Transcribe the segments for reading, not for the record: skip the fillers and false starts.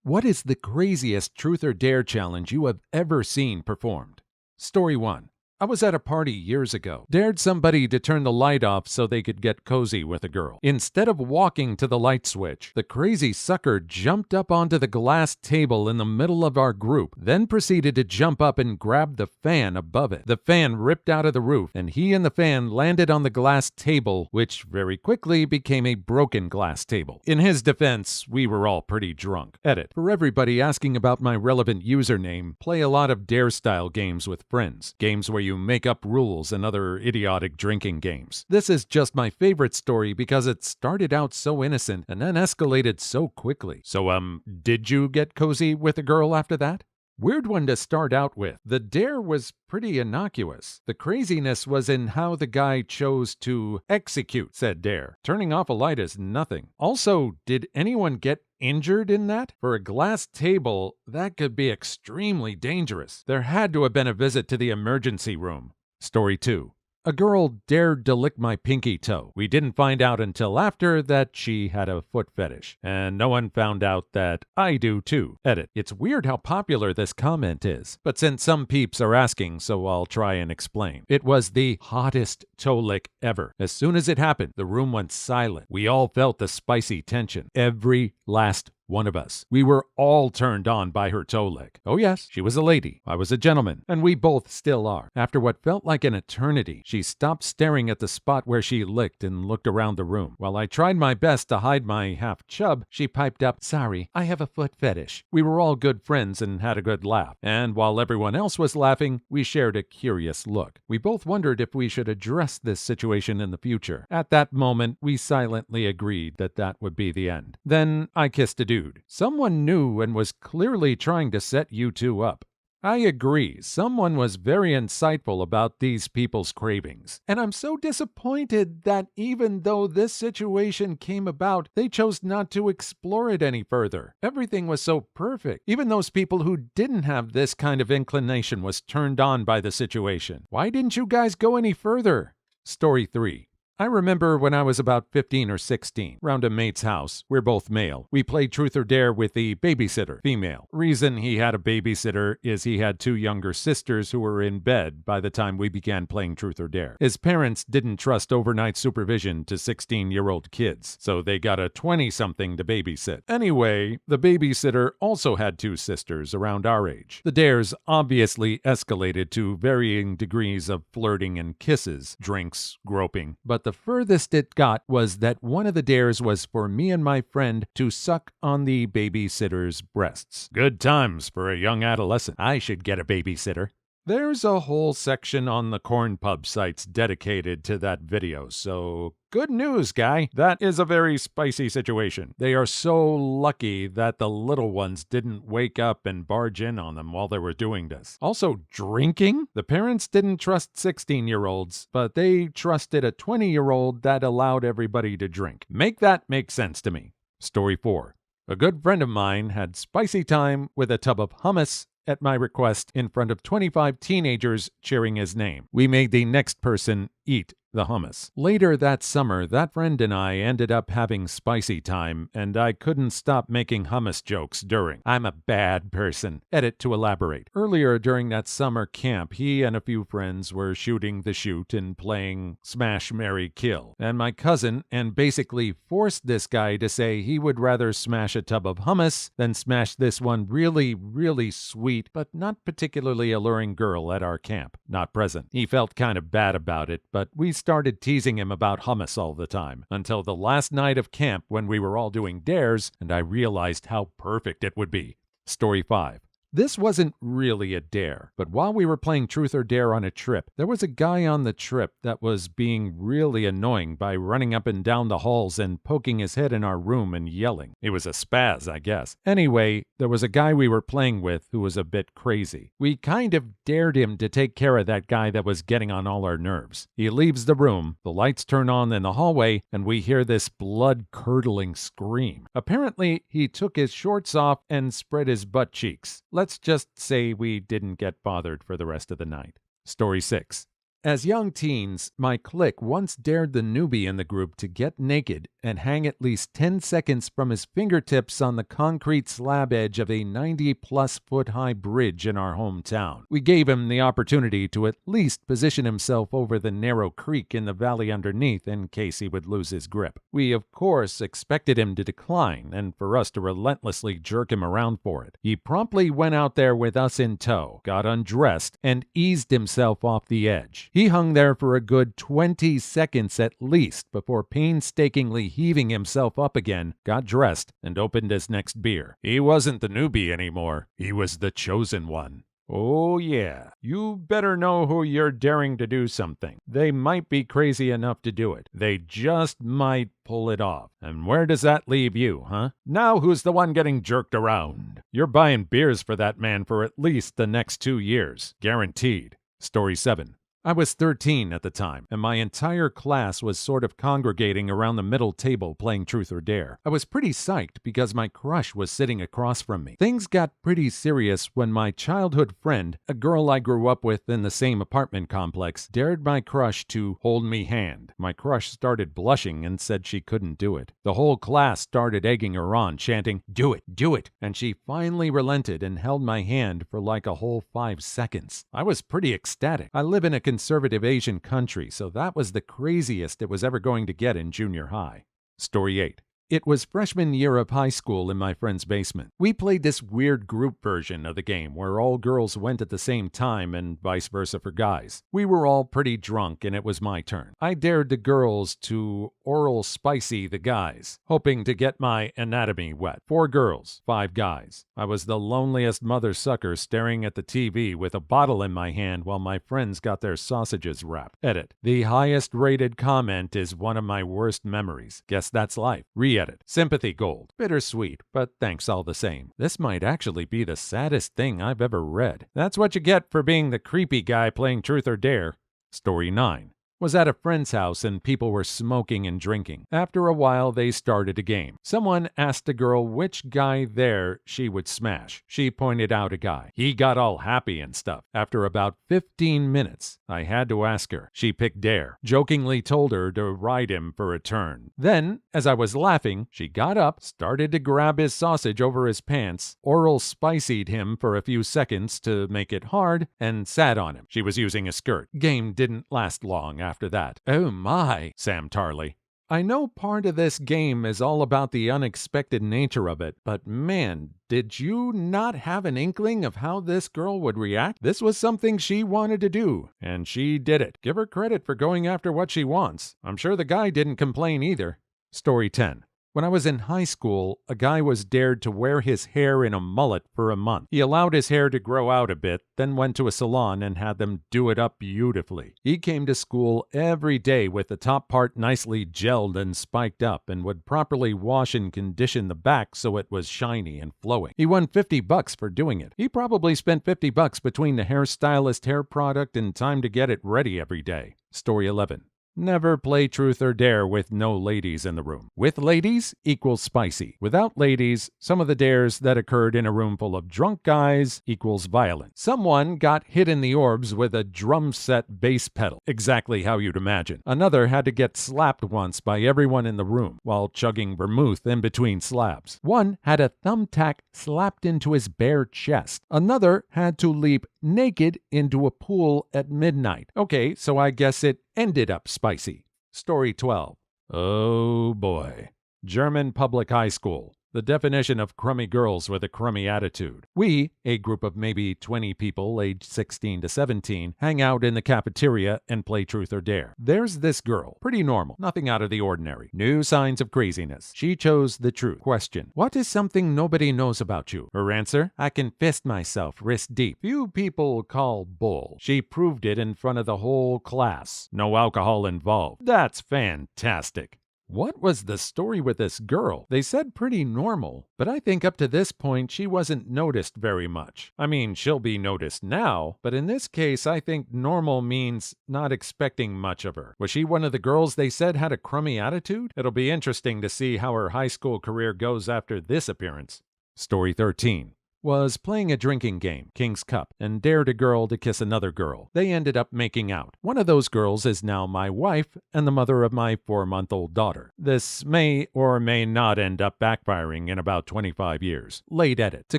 What is the craziest truth or dare challenge you have ever seen performed? Story 1. I was at a party years ago. Dared somebody to turn the light off so they could get cozy with a girl. Instead of walking to the light switch, the crazy sucker jumped up onto the glass table in the middle of our group, then proceeded to jump up and grab the fan above it. The fan ripped out of the roof, and he and the fan landed on the glass table, which very quickly became a broken glass table. In his defense, we were all pretty drunk. Edit. For everybody asking about my relevant username, play a lot of dare-style games with friends. Games where you make up rules and other idiotic drinking games. This is just my favorite story because it started out so innocent and then escalated so quickly. So, did you get cozy with a girl after that? Weird one to start out with. The dare was pretty innocuous. The craziness was in how the guy chose to execute said dare. Turning off a light is nothing. Also, did anyone get injured in that? For a glass table, that could be extremely dangerous. There had to have been a visit to the emergency room. Story 2. A girl dared to lick my pinky toe. We didn't find out until after that she had a foot fetish. And no one found out that I do too. Edit. It's weird how popular this comment is. But since some peeps are asking, so I'll try and explain. It was the hottest toe lick ever. As soon as it happened, the room went silent. We all felt the spicy tension. Every last one of us. We were all turned on by her toe lick. Oh yes, she was a lady. I was a gentleman. And we both still are. After what felt like an eternity, she stopped staring at the spot where she licked and looked around the room. While I tried my best to hide my half-chub, she piped up, "Sorry, I have a foot fetish." We were all good friends and had a good laugh. And while everyone else was laughing, we shared a curious look. We both wondered if we should address this situation in the future. At that moment, we silently agreed that that would be the end. Then I kissed a dude. Someone knew and was clearly trying to set you two up. I agree, someone was very insightful about these people's cravings. And I'm so disappointed that even though this situation came about, they chose not to explore it any further. Everything was so perfect. Even those people who didn't have this kind of inclination was turned on by the situation. Why didn't you guys go any further? Story 3. I remember when I was about 15 or 16, round a mate's house. We're both male. We played Truth or Dare with the babysitter, female. Reason he had a babysitter is he had two younger sisters who were in bed by the time we began playing Truth or Dare. His parents didn't trust overnight supervision to 16-year-old kids, so they got a 20-something to babysit. Anyway, the babysitter also had two sisters around our age. The dares obviously escalated to varying degrees of flirting and kisses, drinks, groping, but the furthest it got was that one of the dares was for me and my friend to suck on the babysitter's breasts. Good times for a young adolescent. I should get a babysitter. There's a whole section on the corn pub sites dedicated to that video, so good news, guy. That is a very spicy situation. They are so lucky that the little ones didn't wake up and barge in on them while they were doing this. Also, drinking? The parents didn't trust 16-year-olds, but they trusted a 20-year-old that allowed everybody to drink. Make that make sense to me. Story 4. A good friend of mine had spicy time with a tub of hummus at my request in front of 25 teenagers cheering his name. We made the next person eat the hummus. Later that summer, that friend and I ended up having spicy time, and I couldn't stop making hummus jokes during. I'm a bad person. Edit to elaborate. Earlier during that summer camp, he and a few friends were shooting the shoot and playing Smash, Marry, Kill. And my cousin basically forced this guy to say he would rather smash a tub of hummus than smash this one really, really sweet but not particularly alluring girl at our camp. Not present. He felt kind of bad about it, but we started teasing him about hummus all the time, until the last night of camp when we were all doing dares, and I realized how perfect it would be. Story 5. This wasn't really a dare, but while we were playing Truth or Dare on a trip, there was a guy on the trip that was being really annoying by running up and down the halls and poking his head in our room and yelling. It was a spaz, I guess. Anyway, there was a guy we were playing with who was a bit crazy. We kind of dared him to take care of that guy that was getting on all our nerves. He leaves the room, the lights turn on in the hallway, and we hear this blood-curdling scream. Apparently, he took his shorts off and spread his butt cheeks. Let's just say we didn't get bothered for the rest of the night. Story 6. As young teens, my clique once dared the newbie in the group to get naked and hang at least 10 seconds from his fingertips on the concrete slab edge of a 90-plus foot high bridge in our hometown. We gave him the opportunity to at least position himself over the narrow creek in the valley underneath in case he would lose his grip. We, of course, expected him to decline and for us to relentlessly jerk him around for it. He promptly went out there with us in tow, got undressed, and eased himself off the edge. He hung there for a good 20 seconds at least before painstakingly heaving himself up again, got dressed, and opened his next beer. He wasn't the newbie anymore. He was the chosen one. Oh yeah, you better know who you're daring to do something. They might be crazy enough to do it. They just might pull it off. And where does that leave you, huh? Now who's the one getting jerked around? You're buying beers for that man for at least the next 2 years. Guaranteed. Story 7. I was 13 at the time, and my entire class was sort of congregating around the middle table playing Truth or Dare. I was pretty psyched because my crush was sitting across from me. Things got pretty serious when my childhood friend, a girl I grew up with in the same apartment complex, dared my crush to hold me hand. My crush started blushing and said she couldn't do it. The whole class started egging her on, chanting, "Do it, do it!" And she finally relented and held my hand for like a whole 5 seconds. I was pretty ecstatic. I live in a conservative Asian country, so that was the craziest it was ever going to get in junior high. Story 8. It was freshman year of high school in my friend's basement. We played this weird group version of the game where all girls went at the same time and vice versa for guys. We were all pretty drunk and it was my turn. I dared the girls to oral spicy the guys, hoping to get my anatomy wet. 4 girls, 5 guys. I was the loneliest mother sucker staring at the TV with a bottle in my hand while my friends got their sausages wrapped. Edit. The highest rated comment is one of my worst memories. Guess that's life. Edit. Sympathy gold. Bittersweet, but thanks all the same. This might actually be the saddest thing I've ever read. That's what you get for being the creepy guy playing Truth or Dare. Story 9. Was at a friend's house and people were smoking and drinking. After a while, they started a game. Someone asked a girl which guy there she would smash. She pointed out a guy. He got all happy and stuff. After about 15 minutes, I had to ask her. She picked Dare, jokingly told her to ride him for a turn. Then, as I was laughing, she got up, started to grab his sausage over his pants, oral spicied him for a few seconds to make it hard, and sat on him. She was using a skirt. Game didn't last long after that. Oh my, Sam Tarley. I know part of this game is all about the unexpected nature of it, but man, did you not have an inkling of how this girl would react? This was something she wanted to do, and she did it. Give her credit for going after what she wants. I'm sure the guy didn't complain either. Story 10. When I was in high school, a guy was dared to wear his hair in a mullet for a month. He allowed his hair to grow out a bit, then went to a salon and had them do it up beautifully. He came to school every day with the top part nicely gelled and spiked up and would properly wash and condition the back so it was shiny and flowing. He won $50 for doing it. He probably spent $50 between the hairstylist, hair product, and time to get it ready every day. Story 11. Never play Truth or Dare with no ladies in the room. With ladies equals spicy. Without ladies, some of the dares that occurred in a room full of drunk guys equals violent. Someone got hit in the orbs with a drum set bass pedal, exactly how you'd imagine. Another had to get slapped once by everyone in the room while chugging vermouth in between slabs. One had a thumbtack slapped into his bare chest. Another had to leap naked into a pool at midnight. Okay, so I guess it ended up spicy. Story 12. Oh boy. German public high school. The definition of crummy girls with a crummy attitude. We, a group of maybe 20 people aged 16 to 17, hang out in the cafeteria and play Truth or Dare. There's this girl. Pretty normal. Nothing out of the ordinary. No signs of craziness. She chose the truth. Question. What is something nobody knows about you? Her answer. I can fist myself wrist deep. Few people call bull. She proved it in front of the whole class. No alcohol involved. That's fantastic. What was the story with this girl? They said pretty normal, but I think up to this point she wasn't noticed very much. I mean, she'll be noticed now, but in this case I think normal means not expecting much of her. Was she one of the girls they said had a crummy attitude? It'll be interesting to see how her high school career goes after this appearance. Story 13. was playing a drinking game, King's Cup, and dared a girl to kiss another girl. They ended up making out. One of those girls is now my wife and the mother of my 4-month-old daughter. This may or may not end up backfiring in about 25 years. Late edit. To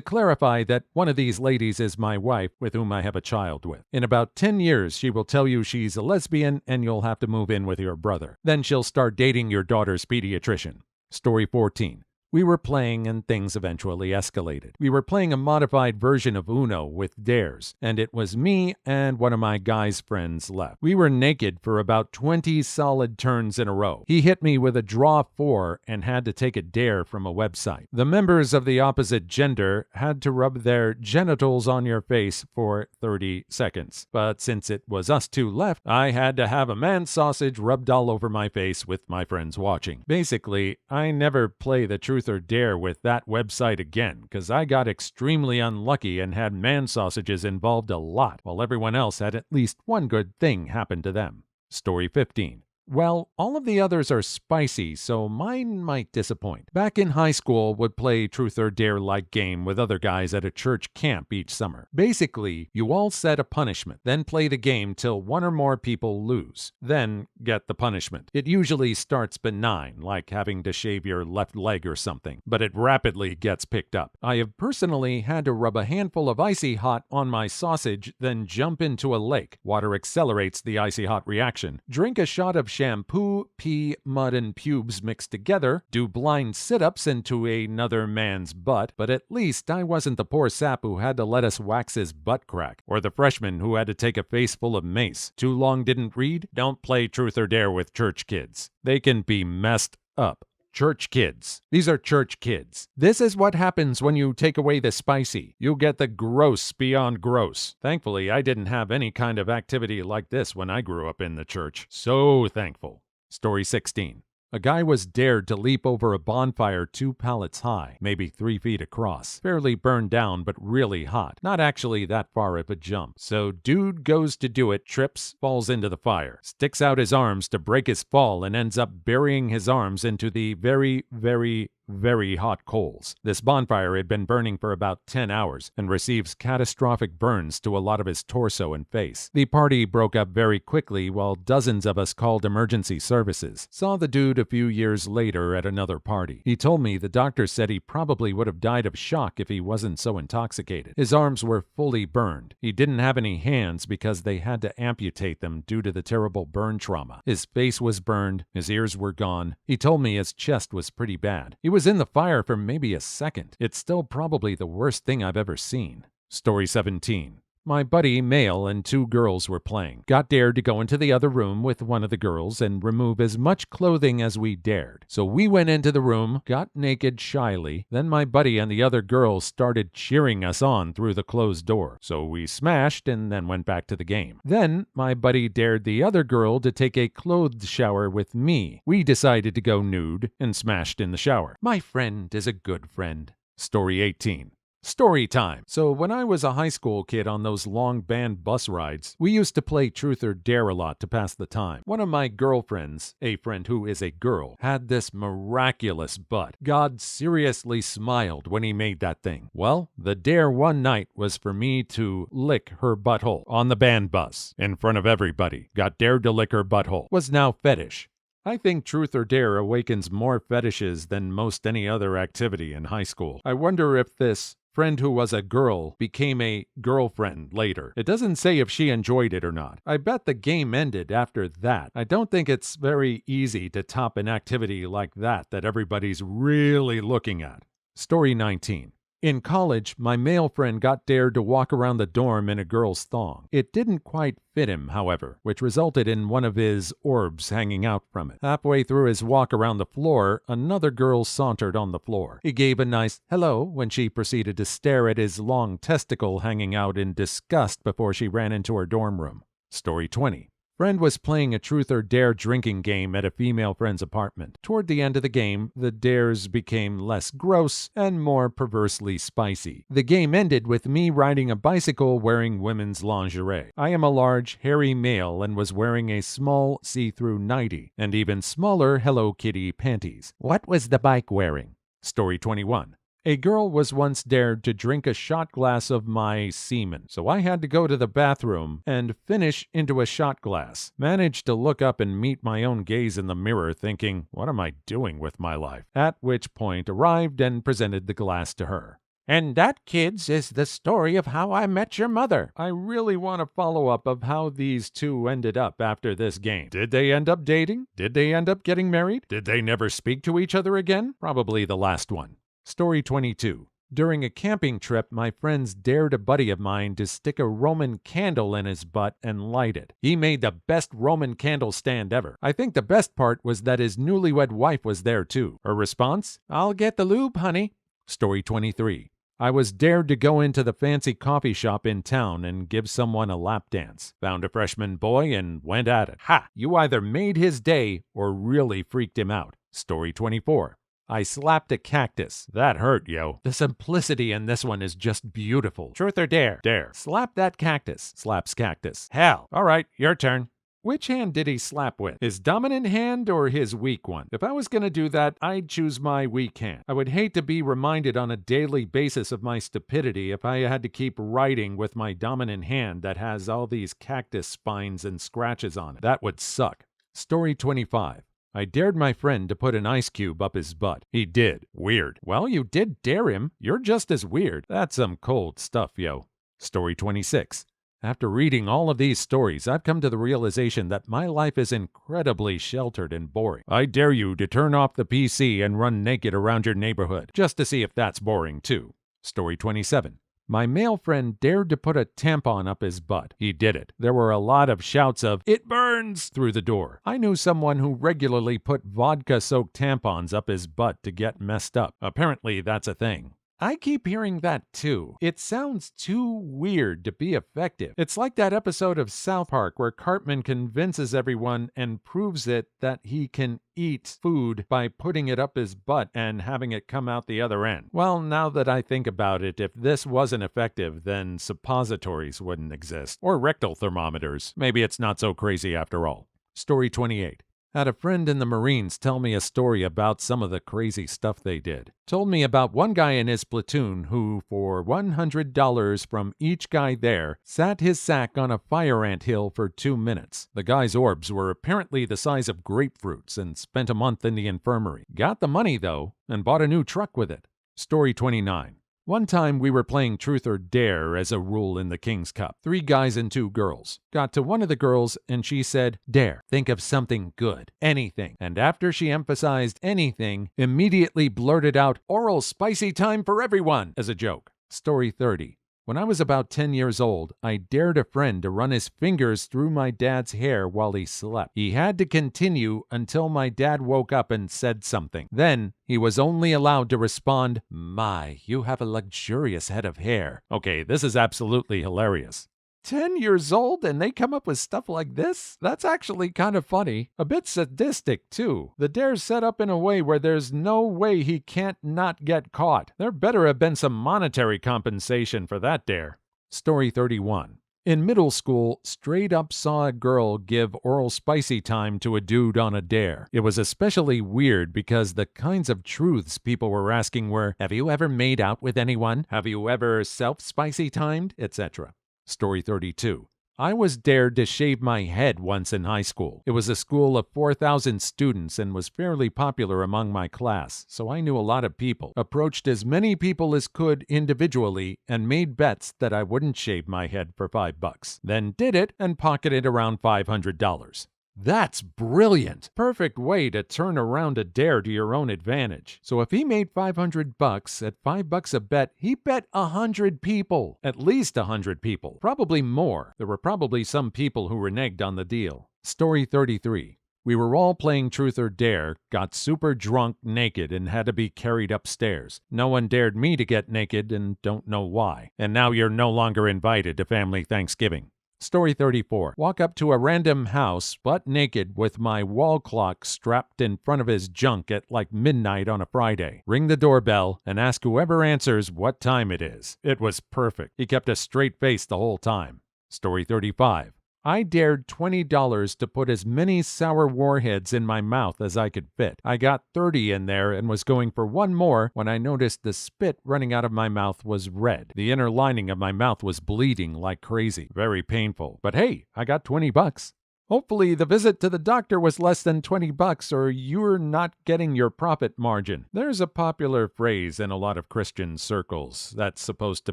clarify that one of these ladies is my wife with whom I have a child with. In about 10 years, she will tell you she's a lesbian and you'll have to move in with your brother. Then she'll start dating your daughter's pediatrician. Story 14. We were playing and things eventually escalated. We were playing a modified version of Uno with dares, and it was me and one of my guy's friends left. We were naked for about 20 solid turns in a row. He hit me with a draw 4 and had to take a dare from a website. The members of the opposite gender had to rub their genitals on your face for 30 seconds. But since it was us two left, I had to have a man sausage rubbed all over my face with my friends watching. Basically, I never play the truth or dare with that website again, because I got extremely unlucky and had man sausages involved a lot, while everyone else had at least one good thing happen to them. Story 15. Well, all of the others are spicy, so mine might disappoint. Back in high school, would play truth or dare-like game with other guys at a church camp each summer. Basically, you all set a punishment, then play the game till one or more people lose, then get the punishment. It usually starts benign, like having to shave your left leg or something, but it rapidly gets picked up. I have personally had to rub a handful of icy hot on my sausage, then jump into a lake. Water accelerates the icy hot reaction. Drink a shot of shampoo, pee, mud, and pubes mixed together, do blind sit-ups into another man's butt, but at least I wasn't the poor sap who had to let us wax his butt crack, or the freshman who had to take a face full of mace. Too long didn't read? Don't play truth or dare with church kids. They can be messed up. Church kids. These are church kids. This is what happens when you take away the spicy. You get the gross beyond gross. Thankfully, I didn't have any kind of activity like this when I grew up in the church. So thankful. Story 16. A guy was dared to leap over a bonfire 2 pallets high, maybe 3 feet across. Fairly burned down, but really hot. Not actually that far of a jump. So dude goes to do it, trips, falls into the fire, sticks out his arms to break his fall, and ends up burying his arms into the very, very, very hot coals. This bonfire had been burning for about 10 hours and receives catastrophic burns to a lot of his torso and face. The party broke up very quickly while dozens of us called emergency services. Saw the dude a few years later at another party. He told me the doctor said he probably would have died of shock if he wasn't so intoxicated. His arms were fully burned. He didn't have any hands because they had to amputate them due to the terrible burn trauma. His face was burned. His ears were gone. He told me his chest was pretty bad. He was in the fire for maybe a second. It's still probably the worst thing I've ever seen. Story 17. My buddy, male, and 2 girls were playing. Got dared to go into the other room with one of the girls and remove as much clothing as we dared. So we went into the room, got naked shyly. Then my buddy and the other girls started cheering us on through the closed door. So we smashed and then went back to the game. Then my buddy dared the other girl to take a clothed shower with me. We decided to go nude and smashed in the shower. My friend is a good friend. Story 18. Story time. So when I was a high school kid on those long band bus rides, we used to play truth or dare a lot to pass the time. One of my girlfriends, a friend who is a girl, had this miraculous butt. God seriously smiled when he made that thing. Well, the dare one night was for me to lick her butthole on the band bus in front of everybody. Got dared to lick her butthole. Was now fetish. I think truth or dare awakens more fetishes than most any other activity in high school. I wonder if this friend who was a girl became a girlfriend later. It doesn't say if she enjoyed it or not. I bet the game ended after that. I don't think it's very easy to top an activity like that everybody's really looking at. Story 19. In college, my male friend got dared to walk around the dorm in a girl's thong. It didn't quite fit him, however, which resulted in one of his orbs hanging out from it. Halfway through his walk around the floor, another girl sauntered on the floor. He gave a nice hello when she proceeded to stare at his long testicle hanging out in disgust before she ran into her dorm room. Story 20. Friend was playing a truth or dare drinking game at a female friend's apartment. Toward the end of the game, the dares became less gross and more perversely spicy. The game ended with me riding a bicycle wearing women's lingerie. I am a large, hairy male and was wearing a small, see-through nightie and even smaller Hello Kitty panties. What was the bike wearing? Story 21. A girl was once dared to drink a shot glass of my semen, so I had to go to the bathroom and finish into a shot glass. Managed to look up and meet my own gaze in the mirror, thinking, what am I doing with my life? At which point arrived and presented the glass to her. And that, kids, is the story of how I met your mother. I really want a follow-up of how these two ended up after this game. Did they end up dating? Did they end up getting married? Did they never speak to each other again? Probably the last one. Story 22. During a camping trip, my friends dared a buddy of mine to stick a Roman candle in his butt and light it. He made the best Roman candle stand ever. I think the best part was that his newlywed wife was there too. Her response? I'll get the lube, honey. Story 23. I was dared to go into the fancy coffee shop in town and give someone a lap dance. Found a freshman boy and went at it. Ha! You either made his day or really freaked him out. Story 24. I slapped a cactus. That hurt, yo. The simplicity in this one is just beautiful. Truth or dare? Dare. Slap that cactus. Slaps cactus. Hell. All right, your turn. Which hand did he slap with? His dominant hand or his weak one? If I was going to do that, I'd choose my weak hand. I would hate to be reminded on a daily basis of my stupidity if I had to keep writing with my dominant hand that has all these cactus spines and scratches on it. That would suck. Story 25. I dared my friend to put an ice cube up his butt. He did. Weird. Well, you did dare him. You're just as weird. That's some cold stuff, yo. Story 26. After reading all of these stories, I've come to the realization that my life is incredibly sheltered and boring. I dare you to turn off the PC and run naked around your neighborhood, just to see if that's boring too. Story 27. My male friend dared to put a tampon up his butt. He did it. There were a lot of shouts of, "It burns!" through the door. I knew someone who regularly put vodka-soaked tampons up his butt to get messed up. Apparently, that's a thing. I keep hearing that too. It sounds too weird to be effective. It's like that episode of South Park where Cartman convinces everyone and proves it that he can eat food by putting it up his butt and having it come out the other end. Well, now that I think about it, if this wasn't effective, then suppositories wouldn't exist. Or rectal thermometers. Maybe it's not so crazy after all. Story 28. Had a friend in the Marines tell me a story about some of the crazy stuff they did. Told me about one guy in his platoon who, for $100 from each guy there, sat his sack on a fire ant hill for 2 minutes. The guy's orbs were apparently the size of grapefruits and spent a month in the infirmary. Got the money, though, and bought a new truck with it. Story 29. One time we were playing Truth or Dare as a rule in the King's Cup. 3 guys and 2 girls. Got to one of the girls and she said, "Dare, think of something good. Anything." And after she emphasized anything, immediately blurted out, "Oral spicy time for everyone," as a joke. Story 30. When I was about 10 years old, I dared a friend to run his fingers through my dad's hair while he slept. He had to continue until my dad woke up and said something. Then, he was only allowed to respond, "My, you have a luxurious head of hair." Okay, this is absolutely hilarious. 10 years old and they come up with stuff like this? That's actually kind of funny. A bit sadistic, too. The dare's set up in a way where there's no way he can't not get caught. There better have been some monetary compensation for that dare. Story 31. In middle school, straight up saw a girl give oral spicy time to a dude on a dare. It was especially weird because the kinds of truths people were asking were, "Have you ever made out with anyone? Have you ever self-spicy timed?" etc. Story 32. I was dared to shave my head once in high school. It was a school of 4,000 students and was fairly popular among my class, so I knew a lot of people. Approached as many people as could individually and made bets that I wouldn't shave my head for $5. Then did it and pocketed around $500. That's brilliant. Perfect way to turn around a dare to your own advantage. So if he made $500 at $5 a bet, he bet 100 people. At least 100 people. Probably more. There were probably some people who reneged on the deal. Story 33. We were all playing Truth or Dare, got super drunk, naked, and had to be carried upstairs. No one dared me to get naked and don't know why. And now you're no longer invited to family Thanksgiving. Story 34. Walk up to a random house, butt naked, with my wall clock strapped in front of his junk at like midnight on a Friday. Ring the doorbell and ask whoever answers what time it is. It was perfect. He kept a straight face the whole time. Story 35. I dared $20 to put as many sour warheads in my mouth as I could fit. I got 30 in there and was going for one more when I noticed the spit running out of my mouth was red. The inner lining of my mouth was bleeding like crazy. Very painful. But hey, I got $20. Hopefully the visit to the doctor was less than $20 or you're not getting your profit margin. There's a popular phrase in a lot of Christian circles that's supposed to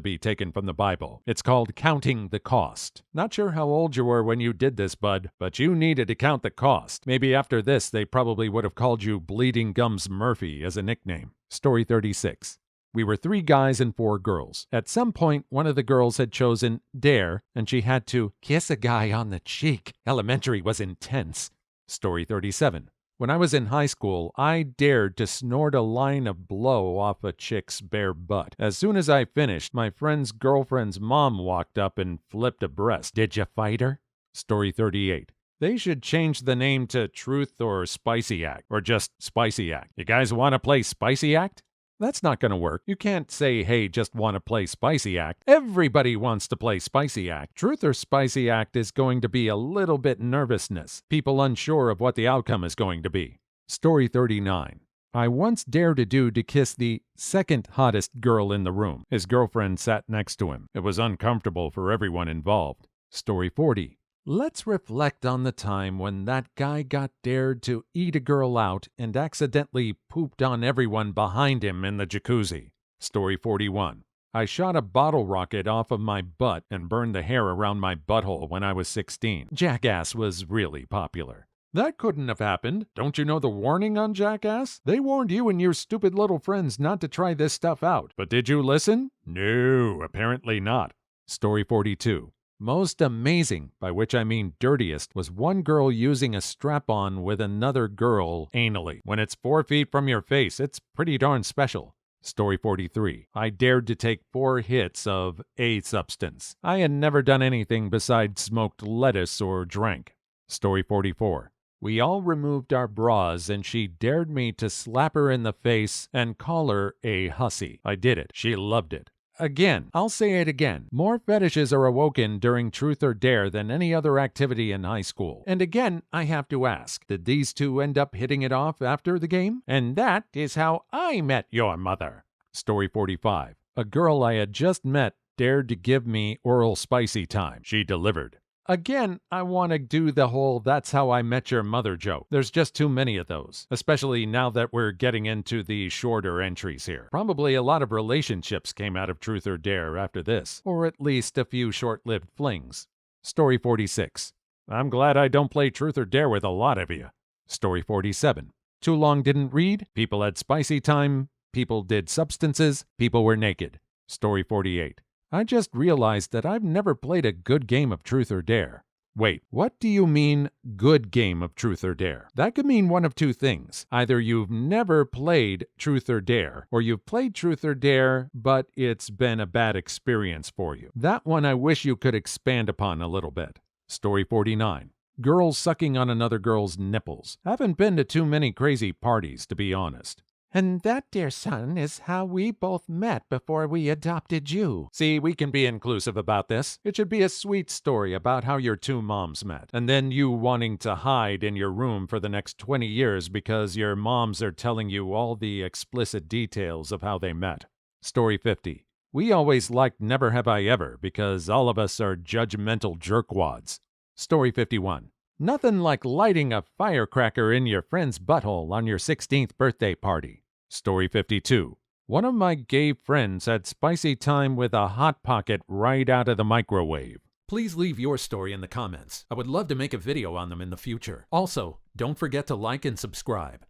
be taken from the Bible. It's called counting the cost. Not sure how old you were when you did this, bud, but you needed to count the cost. Maybe after this they probably would have called you Bleeding Gums Murphy as a nickname. Story 36. We were 3 guys and 4 girls. At some point, one of the girls had chosen dare, and she had to kiss a guy on the cheek. Elementary was intense. Story 37. When I was in high school, I dared to snort a line of blow off a chick's bare butt. As soon as I finished, my friend's girlfriend's mom walked up and flipped abreast. Did you fight her? Story 38. They should change the name to Truth or Spicy Act, or just Spicy Act. You guys want to play Spicy Act? That's not going to work. You can't say, hey, just want to play Spicy Act. Everybody wants to play Spicy Act. Truth or Spicy Act is going to be a little bit nervousness. People unsure of what the outcome is going to be. Story 39. I once dared a dude to kiss the second hottest girl in the room. His girlfriend sat next to him. It was uncomfortable for everyone involved. Story 40. Let's reflect on the time when that guy got dared to eat a girl out and accidentally pooped on everyone behind him in the jacuzzi. Story 41. I shot a bottle rocket off of my butt and burned the hair around my butthole when I was 16. Jackass was really popular. That couldn't have happened. Don't you know the warning on Jackass? They warned you and your stupid little friends not to try this stuff out. But did you listen? No, apparently not. Story 42. Most amazing, by which I mean dirtiest, was one girl using a strap-on with another girl anally. When it's 4 feet from your face, it's pretty darn special. Story 43. I dared to take 4 hits of a substance. I had never done anything besides smoked lettuce or drank. Story 44. We all removed our bras and she dared me to slap her in the face and call her a hussy. I did it. She loved it. Again, I'll say it again. More fetishes are awoken during Truth or Dare than any other activity in high school. And again, I have to ask, did these two end up hitting it off after the game? And that is how I met your mother. Story 45. A girl I had just met dared to give me oral spicy time. She delivered. Again, I want to do the whole "that's how I met your mother" joke. There's just too many of those, especially now that we're getting into the shorter entries here. Probably a lot of relationships came out of Truth or Dare after this, or at least a few short-lived flings. Story 46. I'm glad I don't play Truth or Dare with a lot of you. Story 47. Too long didn't read, people had spicy time, people did substances, people were naked. Story 48. I just realized that I've never played a good game of Truth or Dare. Wait, what do you mean, good game of Truth or Dare? That could mean one of two things. Either you've never played Truth or Dare, or you've played Truth or Dare, but it's been a bad experience for you. That one I wish you could expand upon a little bit. Story 49. Girls sucking on another girl's nipples. Haven't been to too many crazy parties, to be honest. And that, dear son, is how we both met before we adopted you. See, we can be inclusive about this. It should be a sweet story about how your two moms met, and then you wanting to hide in your room for the next 20 years because your moms are telling you all the explicit details of how they met. Story 50. We always liked Never Have I Ever because all of us are judgmental jerkwads. Story 51. Nothing like lighting a firecracker in your friend's butthole on your 16th birthday party. Story 52. One of my gay friends had spicy time with a Hot Pocket right out of the microwave. Please leave your story in the comments. I would love to make a video on them in the future. Also, don't forget to like and subscribe.